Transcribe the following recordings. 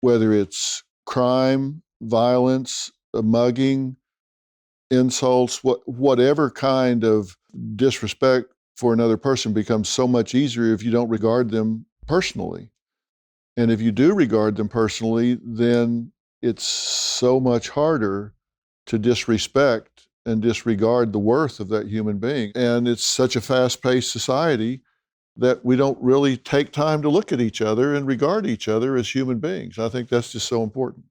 whether it's crime, violence, a mugging, insults, whatever kind of disrespect for another person becomes so much easier if you don't regard them personally. And if you do regard them personally, then it's so much harder to disrespect and disregard the worth of that human being. And it's such a fast-paced society that we don't really take time to look at each other and regard each other as human beings. I think that's just so important.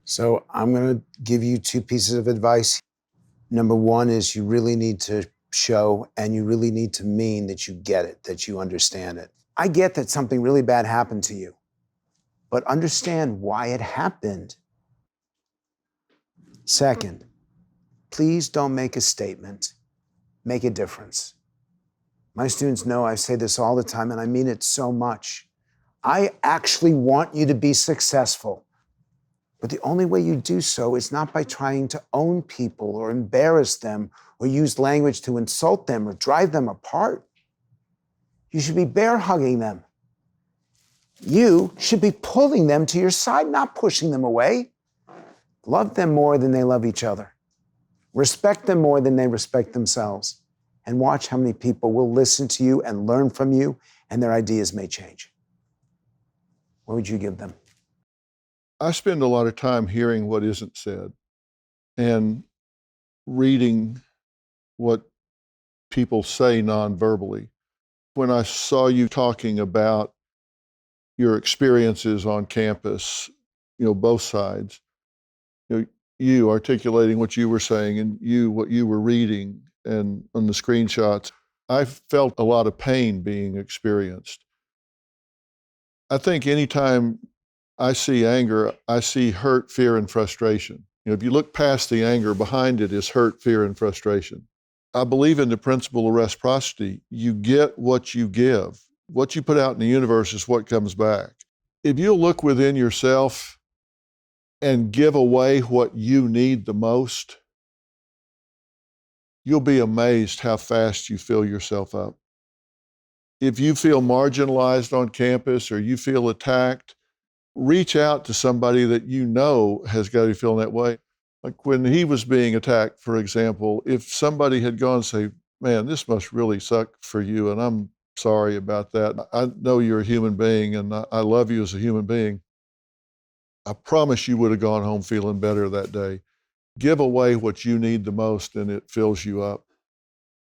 So I'm going to give you two pieces of advice. Number one is you really need to show and you really need to mean that you get it, that you understand it. I get that something really bad happened to you, but understand why it happened. Second, please don't make a statement, make a difference. My students know I say this all the time, and I mean it so much. I actually want you to be successful. But the only way you do so is not by trying to own people or embarrass them or use language to insult them or drive them apart. You should be bear hugging them. You should be pulling them to your side, not pushing them away. Love them more than they love each other. Respect them more than they respect themselves. And watch how many people will listen to you and learn from you, and their ideas may change. What would you give them? I spend a lot of time hearing what isn't said and reading what people say non-verbally. When I saw you talking about your experiences on campus, both sides, you articulating what you were saying and what you were reading and on the screenshots, I felt a lot of pain being experienced. I think anytime I see anger, I see hurt, fear, and frustration. If you look past the anger, behind it is hurt, fear, and frustration. I believe in the principle of reciprocity. You get what you give. What you put out in the universe is what comes back. If you look within yourself and give away what you need the most, you'll be amazed how fast you fill yourself up. If you feel marginalized on campus or you feel attacked, reach out to somebody that you know has got to be feeling that way. Like when he was being attacked, for example, if somebody had gone and say, man, this must really suck for you, and I'm sorry about that. I know you're a human being, and I love you as a human being. I promise you would have gone home feeling better that day. Give away what you need the most, and it fills you up,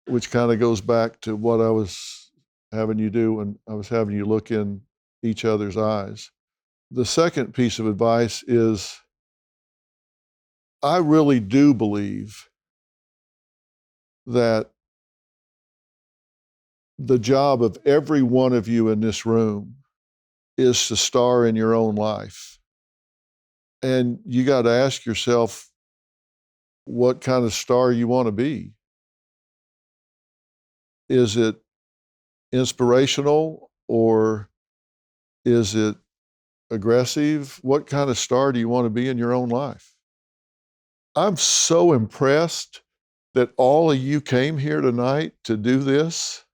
which kind of goes back to what I was having you do when I was having you look in each other's eyes. The second piece of advice is I really do believe that the job of every one of you in this room is to star in your own life. And you got to ask yourself what kind of star you want to be. Is it inspirational or is it aggressive? What kind of star do you want to be in your own life? I'm so impressed that all of you came here tonight to do this.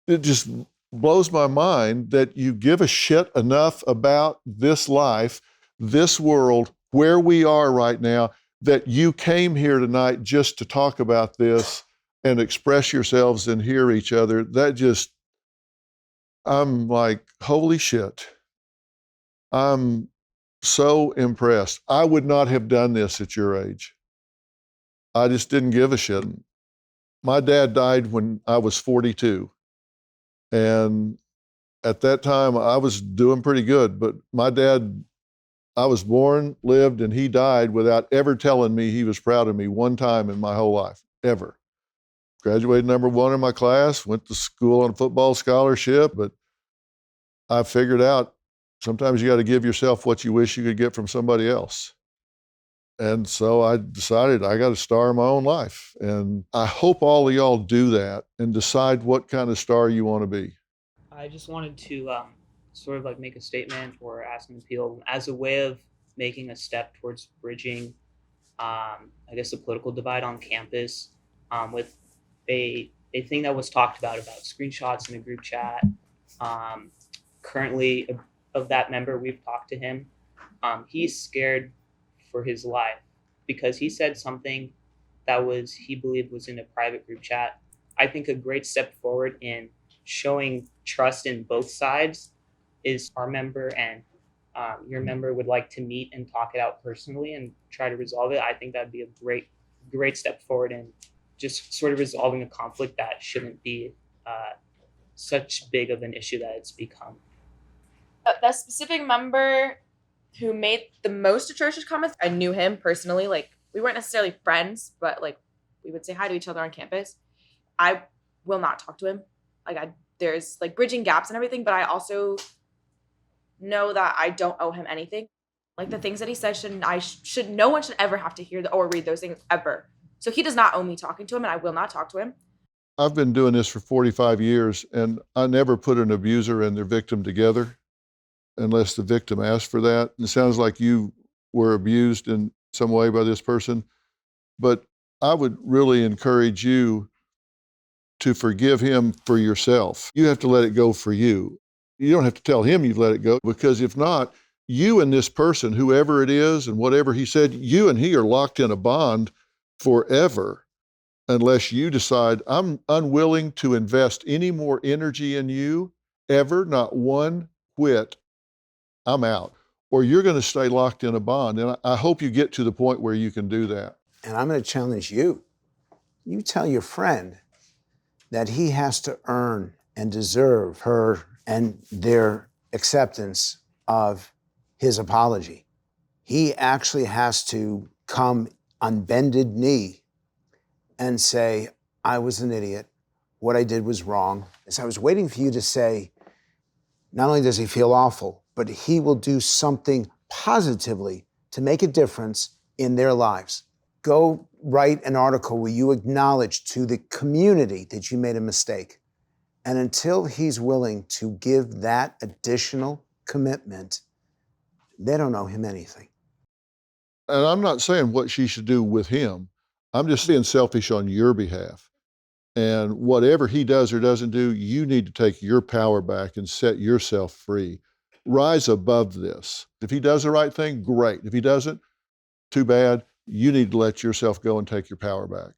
It just blows my mind that you give a shit enough about this life, this world, where we are right now, that you came here tonight just to talk about this and express yourselves and hear each other. I'm like, holy shit. I'm so impressed. I would not have done this at your age. I just didn't give a shit. My dad died when I was 42. And at that time, I was doing pretty good. But my dad, I was born, lived, and he died without ever telling me he was proud of me one time in my whole life, ever. Graduated number one in my class, went to school on a football scholarship, but I figured out sometimes you got to give yourself what you wish you could get from somebody else. And so I decided I got to star in my own life. And I hope all of y'all do that and decide what kind of star you want to be. I just wanted to sort of like make a statement or ask an appeal as a way of making a step towards bridging, I guess, the political divide on campus with a thing that was talked about screenshots in a group chat. Currently, of that member, we've talked to him. He's scared for his life because he said something that he believed was in a private group chat. I think a great step forward in showing trust in both sides is our member and your member would like to meet and talk it out personally and try to resolve it. I think that'd be a great step forward in just sort of resolving a conflict that shouldn't be such big of an issue that it's become. The specific member who made the most atrocious comments, I knew him personally. Like, we weren't necessarily friends, but like we would say hi to each other on campus. I will not talk to him. There's like bridging gaps and everything, but I also know that I don't owe him anything. Like, the things that he said no one should ever have to hear or read those things ever. So he does not owe me talking to him, and I will not talk to him. I've been doing this for 45 years, and I never put an abuser and their victim together unless the victim asked for that. And it sounds like you were abused in some way by this person, but I would really encourage you to forgive him for yourself. You have to let it go for you. You don't have to tell him you've let it go, because if not, you and this person, whoever it is and whatever he said, you and he are locked in a bond forever unless you decide, I'm unwilling to invest any more energy in you ever, not one whit. I'm out. Or you're going to stay locked in a bond. And I hope you get to the point where you can do that. And I'm going to challenge you. You tell your friend that he has to earn and deserve her and their acceptance of his apology. He actually has to come on bended knee and say, I was an idiot. What I did was wrong. So I was waiting for you to say, not only does he feel awful, but he will do something positively to make a difference in their lives. Go write an article where you acknowledge to the community that you made a mistake. And until he's willing to give that additional commitment, they don't owe him anything. And I'm not saying what she should do with him. I'm just being selfish on your behalf. And whatever he does or doesn't do, you need to take your power back and set yourself free. Rise above this. If he does the right thing, great. If he doesn't, too bad. You need to let yourself go and take your power back.